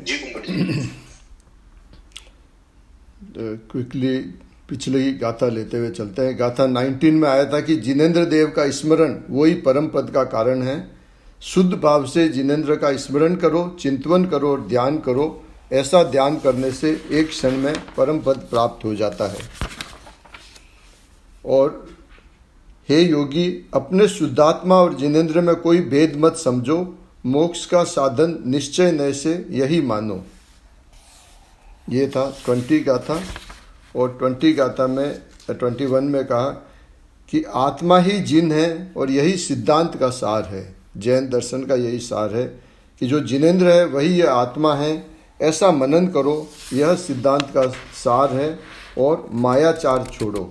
जी कुंभट quickly पिछली गाथा लेते हुए चलते हैं। गाथा 19 में आया था कि जिनेंद्र देव का स्मरण वही परम पद का कारण है। शुद्ध भाव से जिनेंद्र का स्मरण करो, चिंतन करो और ध्यान करो। ऐसा ध्यान करने से एक क्षण में परम पद प्राप्त हो जाता है। और हे योगी, अपने शुद्धात्मा और जिनेंद्र में कोई भेद मत समझो। मोक्ष का साधन निश्चय नय से यही मानो। ये था 20 गाथा। और 20 गाथा में 21 में कहा कि आत्मा ही जिन है और यही सिद्धांत का सार है। जैन दर्शन का यही सार है कि जो जिनेंद्र है वही यह आत्मा है। ऐसा मनन करो, यह सिद्धांत का सार है। और मायाचार छोड़ो।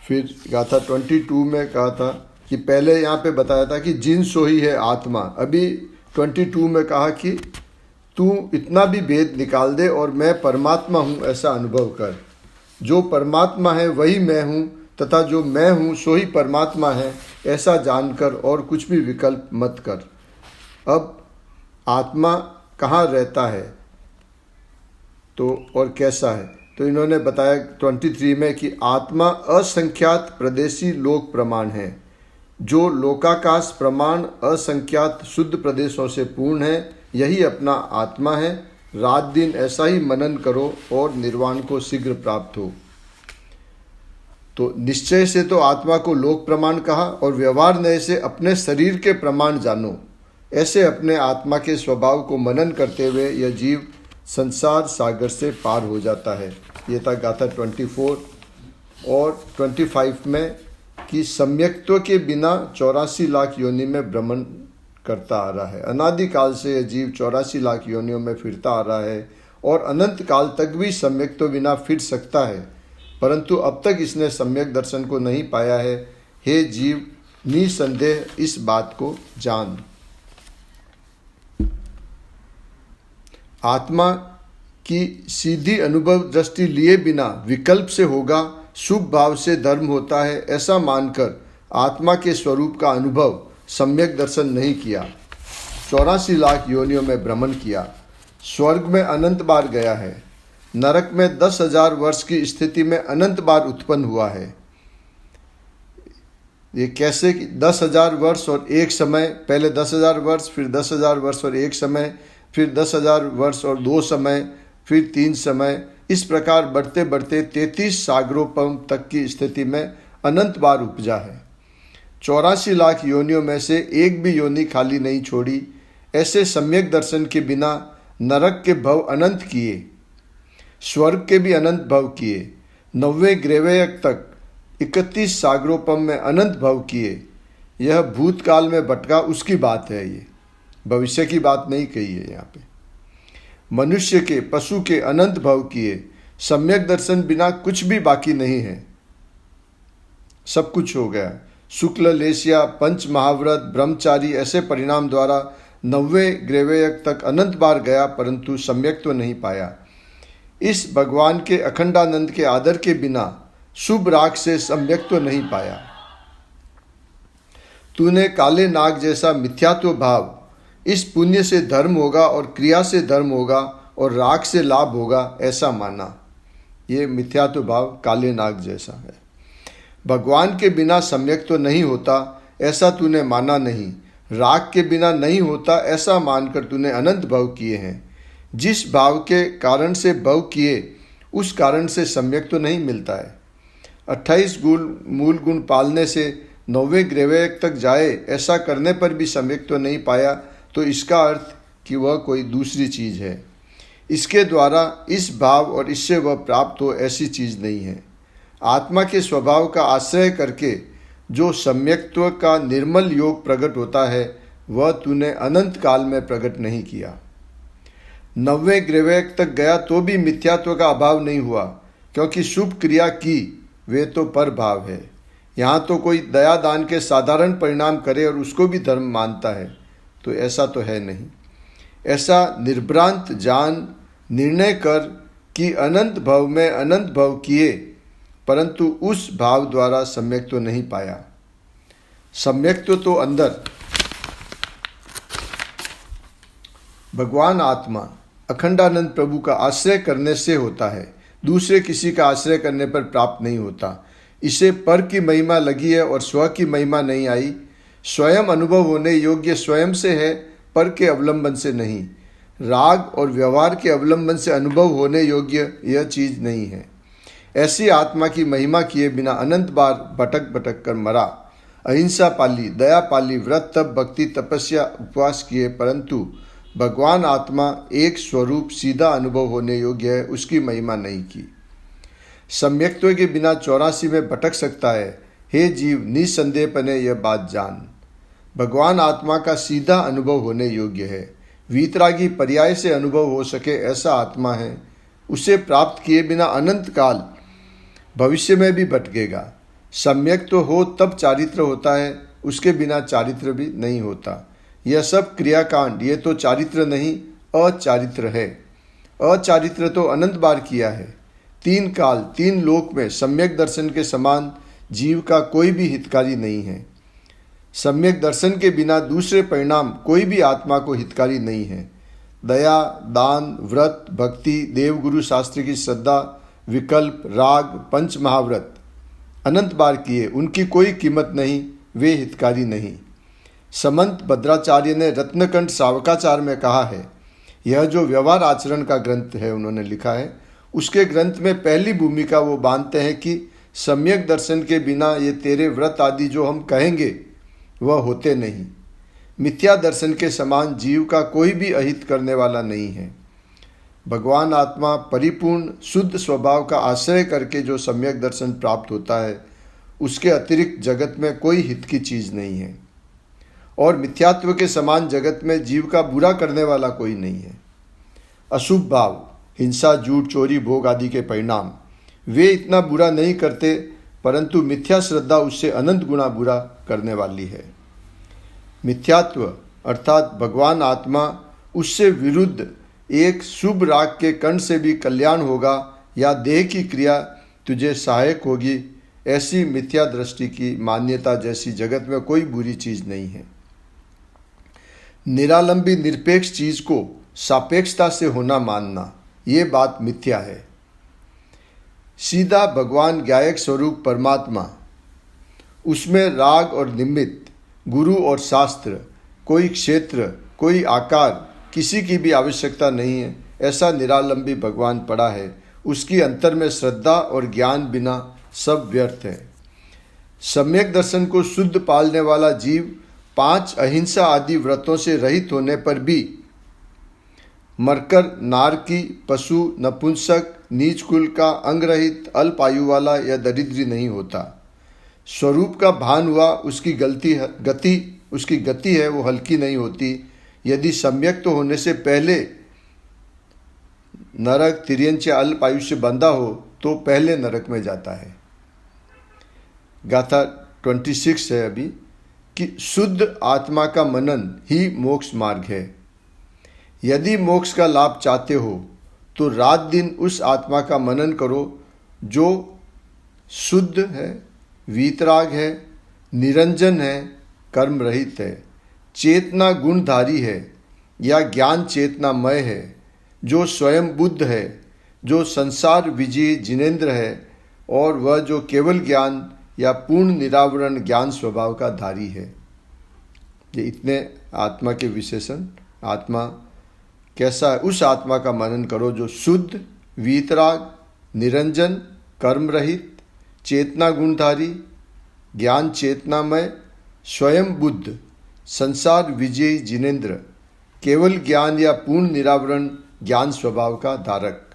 फिर गाथा 22 में कहा था कि पहले यहाँ पे बताया था कि जिन सो ही है आत्मा। अभी 22 में कहा कि तू इतना भी भेद निकाल दे और मैं परमात्मा हूँ ऐसा अनुभव कर। जो परमात्मा है वही मैं हूँ तथा जो मैं हूँ सो ही परमात्मा है ऐसा जानकर और कुछ भी विकल्प मत कर। अब आत्मा कहाँ रहता है तो और कैसा है, तो इन्होंने बताया 23 में कि आत्मा असंख्यात प्रदेशी लोक प्रमाण है। जो लोकाकाश प्रमाण असंख्यात शुद्ध प्रदेशों से पूर्ण है, यही अपना आत्मा है। रात दिन ऐसा ही मनन करो और निर्वाण को शीघ्र प्राप्त हो। तो निश्चय से तो आत्मा को लोक प्रमाण कहा और व्यवहार नय से अपने शरीर के प्रमाण जानो। ऐसे अपने आत्मा के स्वभाव को मनन करते हुए यह जीव संसार सागर से पार हो जाता है। ये था गाथा 24 और 25 में कि सम्यक्त्व के बिना 84 लाख योनि में भ्रमण करता आ रहा है। अनादिकाल से यह जीव 84 लाख योनियों में फिरता आ रहा है और अनंत काल तक भी सम्यक्त्व बिना फिर सकता है, परंतु अब तक इसने सम्यक दर्शन को नहीं पाया है। हे जीव, निसंदेह इस बात को जान। आत्मा की सीधी अनुभव दृष्टि लिए बिना विकल्प से होगा, शुभ भाव से धर्म होता है ऐसा मानकर आत्मा के स्वरूप का अनुभव सम्यक दर्शन नहीं किया। 84 लाख योनियों में भ्रमण किया, स्वर्ग में अनंत बार गया है, नरक में 10,000 वर्ष की स्थिति में अनंत बार उत्पन्न हुआ है। ये कैसे कि 10,000 वर्ष और एक समय, पहले 10,000 वर्ष, फिर 10,000 वर्ष और एक समय, फिर 10,000 वर्ष और 2 समय, फिर 3 समय, इस प्रकार बढ़ते बढ़ते 33 सागरोपम तक की स्थिति में अनंत बार उपजा है। 84 लाख योनियों में से एक भी योनि खाली नहीं छोड़ी। ऐसे सम्यक दर्शन के बिना नरक के भव अनंत किए, स्वर्ग के भी अनंत भव किए, 90 ग्रेवयक तक 31 सागरोपम में अनंत भव किए। यह भूतकाल में भटका उसकी बात है, ये भविष्य की बात नहीं कही है यहाँ पे। मनुष्य के, पशु के अनंत भव किए। सम्यक दर्शन बिना कुछ भी बाकी नहीं है, सब कुछ हो गया। शुक्ल लेशिया, पंच महाव्रत, ब्रह्मचारी ऐसे परिणाम द्वारा 90 ग्रेवयक तक अनंत बार गया, परंतु सम्यक तो नहीं पाया। इस भगवान के अखंडानंद के आदर के बिना शुभ राग से सम्यक तो नहीं पाया। तूने काले नाग जैसा मिथ्यात्व भाव, इस पुण्य से धर्म होगा और क्रिया से धर्म होगा और राग से लाभ होगा ऐसा माना। ये मिथ्यात्व भाव काले नाग जैसा है। भगवान के बिना सम्यक तो नहीं होता ऐसा तूने माना नहीं। राग के बिना नहीं होता ऐसा मानकर तूने अनंत भव किए हैं। जिस भाव के कारण से भव किए उस कारण से सम्यक तो नहीं मिलता है। 28 गुण मूल गुण पालने से 90 ग्रेवयक तक जाए, ऐसा करने पर भी सम्यक तो नहीं पाया, तो इसका अर्थ कि वह कोई दूसरी चीज़ है। इसके द्वारा इस भाव और इससे वह प्राप्त हो ऐसी चीज़ नहीं है। आत्मा के स्वभाव का आश्रय करके जो सम्यक्त्व का निर्मल योग प्रकट होता है वह तूने अनंत काल में प्रकट नहीं किया। 90 ग्रेवयक तक गया तो भी मिथ्यात्व का अभाव नहीं हुआ, क्योंकि शुभ क्रिया की वे तो पर भाव है। यहाँ तो कोई दया दान के साधारण परिणाम करे और उसको भी धर्म मानता है, तो ऐसा तो है नहीं। ऐसा निर्भ्रांत जान निर्णय कर कि अनंत भव में अनंत भव किए, परंतु उस भाव द्वारा सम्यक तो नहीं पाया। सम्यक तो अंदर भगवान आत्मा अखंडानंद प्रभु का आश्रय करने से होता है, दूसरे किसी का आश्रय करने पर प्राप्त नहीं होता। इसे पर की महिमा लगी है और स्व की महिमा नहीं आई। स्वयं अनुभव होने योग्य स्वयं से है, पर के अवलंबन से नहीं। राग और व्यवहार के अवलंबन से अनुभव होने योग्य यह चीज नहीं है। ऐसी आत्मा की महिमा किए बिना अनंत बार भटक भटक कर मरा। अहिंसा पाली, दया पाली, व्रत तप भक्ति तपस्या उपवास किए, परंतु भगवान आत्मा एक स्वरूप सीधा अनुभव होने योग्य है, उसकी महिमा नहीं की। सम्यक्त्व के बिना 84 में भटक सकता है। हे जीव, निसंदेहपने यह बात जान, भगवान आत्मा का सीधा अनुभव होने योग्य है। वीतरागी पर्याय से अनुभव हो सके ऐसा आत्मा है। उसे प्राप्त किए बिना अनंत काल भविष्य में भी भटकेगा। सम्यक तो हो तब चारित्र होता है, उसके बिना चारित्र भी नहीं होता। यह सब क्रियाकांड ये तो चारित्र नहीं अचारित्र है। अचारित्र तो अनंत बार किया है। 3 काल 3 लोक में सम्यक दर्शन के समान जीव का कोई भी हितकारी नहीं है। सम्यक दर्शन के बिना दूसरे परिणाम कोई भी आत्मा को हितकारी नहीं है। दया, दान, व्रत, भक्ति, देवगुरु शास्त्र की श्रद्धा, विकल्प, राग, पंच महाव्रत अनंत बार किए, उनकी कोई कीमत नहीं, वे हितकारी नहीं। समंत भद्राचार्य ने रत्नकंठ सावकाचार में कहा है, यह जो व्यवहार आचरण का ग्रंथ है उन्होंने लिखा है, उसके ग्रंथ में पहली भूमिका वो बांधते हैं कि सम्यक दर्शन के बिना ये तेरे व्रत आदि जो हम कहेंगे वह होते नहीं। मिथ्या दर्शन के समान जीव का कोई भी अहित करने वाला नहीं है। भगवान आत्मा परिपूर्ण शुद्ध स्वभाव का आश्रय करके जो सम्यक दर्शन प्राप्त होता है, उसके अतिरिक्त जगत में कोई हित की चीज नहीं है। और मिथ्यात्व के समान जगत में जीव का बुरा करने वाला कोई नहीं है। अशुभ भाव, हिंसा, झूठ, चोरी, भोग आदि के परिणाम वे इतना बुरा नहीं करते, परंतु मिथ्या श्रद्धा उससे अनंत गुना बुरा करने वाली है। मिथ्यात्व अर्थात भगवान आत्मा उससे विरुद्ध एक शुभ राग के कण से भी कल्याण होगा या देह की क्रिया तुझे सहायक होगी, ऐसी मिथ्या दृष्टि की मान्यता जैसी जगत में कोई बुरी चीज नहीं है। निरालंबी निरपेक्ष चीज को सापेक्षता से होना मानना, ये बात मिथ्या है। सीधा भगवान ज्ञायक स्वरूप परमात्मा, उसमें राग और निमित्त, गुरु और शास्त्र, कोई क्षेत्र, कोई आकार, किसी की भी आवश्यकता नहीं है। ऐसा निरालंबी भगवान पड़ा है। उसकी अंतर में श्रद्धा और ज्ञान बिना सब व्यर्थ है। सम्यक दर्शन को शुद्ध पालने वाला जीव 5 अहिंसा आदि व्रतों से रहित होने पर भी मरकर नारकी, पशु, नपुंसक, नीच कुल का, अंगरहित, अल्प आयु वाला या दरिद्री नहीं होता। स्वरूप का भान हुआ, उसकी गति है वो हल्की नहीं होती। यदि सम्यक तो होने से पहले नरक, तिर्यंच या अल्प आयुष्य बंधा हो तो पहले नरक में जाता है। गाथा 26 है अभी कि शुद्ध आत्मा का मनन ही मोक्ष मार्ग है। यदि मोक्ष का लाभ चाहते हो तो रात दिन उस आत्मा का मनन करो जो शुद्ध है, वीतराग है, निरंजन है, कर्म रहित है, चेतना गुणधारी है या ज्ञान चेतनामय है, जो स्वयं बुद्ध है, जो संसार विजयी जिनेंद्र है और वह जो केवल ज्ञान या पूर्ण निरावरण ज्ञान स्वभाव का धारी है। ये इतने आत्मा के विशेषण। आत्मा कैसा है, उस आत्मा का मनन करो जो शुद्ध, वीतराग, निरंजन, कर्म रहित, चेतना गुणधारी, ज्ञान चेतनामय, स्वयं बुद्ध, संसार विजयी जिनेंद्र, केवल ज्ञान या पूर्ण निरावरण ज्ञान स्वभाव का धारक।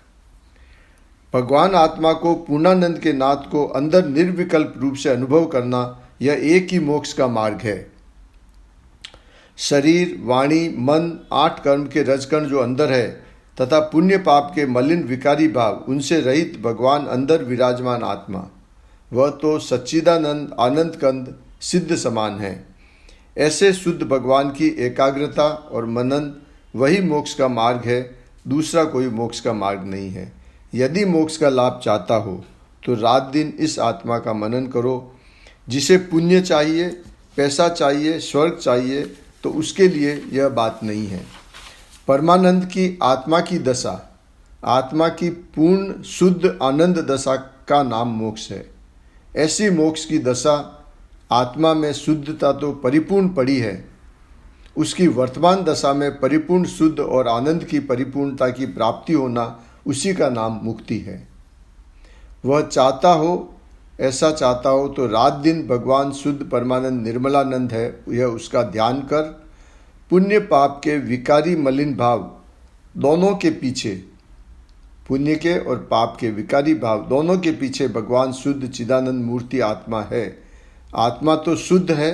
भगवान आत्मा को पूर्णानंद के नाथ को अंदर निर्विकल्प रूप से अनुभव करना, यह एक ही मोक्ष का मार्ग है। शरीर, वाणी, मन, 8 कर्म के रजकण जो अंदर है तथा पुण्य पाप के मलिन विकारी भाव, उनसे रहित भगवान अंदर विराजमान आत्मा, वह तो सच्चिदानंद आनंद कंद सिद्ध समान है। ऐसे शुद्ध भगवान की एकाग्रता और मनन वही मोक्ष का मार्ग है, दूसरा कोई मोक्ष का मार्ग नहीं है। यदि मोक्ष का लाभ चाहता हो तो रात दिन इस आत्मा का मनन करो। जिसे पुण्य चाहिए, पैसा चाहिए, स्वर्ग चाहिए, तो उसके लिए यह बात नहीं है। परमानंद की आत्मा की दशा, आत्मा की पूर्ण शुद्ध आनंद दशा का नाम मोक्ष है। ऐसी मोक्ष की दशा आत्मा में शुद्धता तो परिपूर्ण पड़ी है, उसकी वर्तमान दशा में परिपूर्ण शुद्ध और आनंद की परिपूर्णता की प्राप्ति होना, उसी का नाम मुक्ति है। वह चाहता हो, ऐसा चाहता हो तो रात दिन भगवान शुद्ध परमानंद निर्मलानंद है, यह उसका ध्यान कर। पुण्य पाप के विकारी मलिन भाव दोनों के पीछे, पुण्य के और पाप के विकारी भाव दोनों के पीछे भगवान शुद्ध चिदानंद मूर्ति आत्मा है। आत्मा तो शुद्ध है,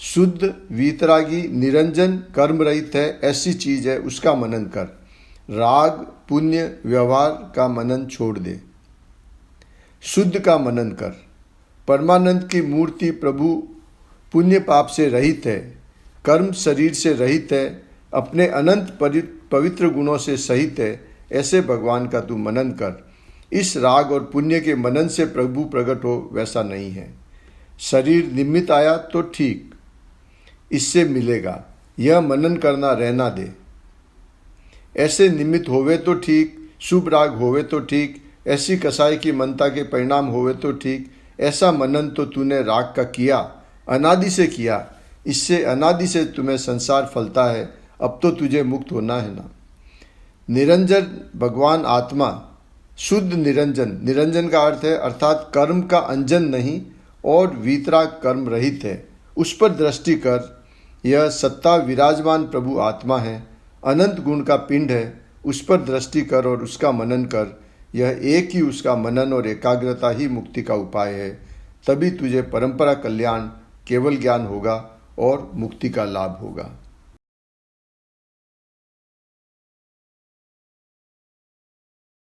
शुद्ध वीतरागी निरंजन कर्म रहित है, ऐसी चीज है, उसका मनन कर। राग पुण्य व्यवहार का मनन छोड़ दे, शुद्ध का मनन कर। परमानंद की मूर्ति प्रभु पुण्य पाप से रहित है, कर्म शरीर से रहित है, अपने अनंत पवित्र गुणों से सहित है, ऐसे भगवान का तू मनन कर। इस राग और पुण्य के मनन से प्रभु प्रकट हो, वैसा नहीं है। शरीर निमित्त आया तो ठीक, इससे मिलेगा, यह मनन करना रहना दे। ऐसे निमित्त होवे तो ठीक, शुभ राग होवे तो ठीक, ऐसी कसाई की मनता के परिणाम होवे तो ठीक। ऐसा मनन तो तूने राग का किया, अनादि से किया, इससे अनादि से तुम्हें संसार फलता है, अब तो तुझे मुक्त होना है ना। निरंजन भगवान आत्मा शुद्ध निरंजन, निरंजन का अर्थ है अर्थात कर्म का अंजन नहीं और वीतराग कर्म रहित है, उस पर दृष्टि कर। यह सत्ता विराजमान प्रभु आत्मा है, अनंत गुण का पिंड है, उस पर दृष्टि कर और उसका मनन कर। यह एक ही उसका मनन और एकाग्रता ही मुक्ति का उपाय है। तभी तुझे परंपरा कल्याण केवल ज्ञान होगा और मुक्ति का लाभ होगा।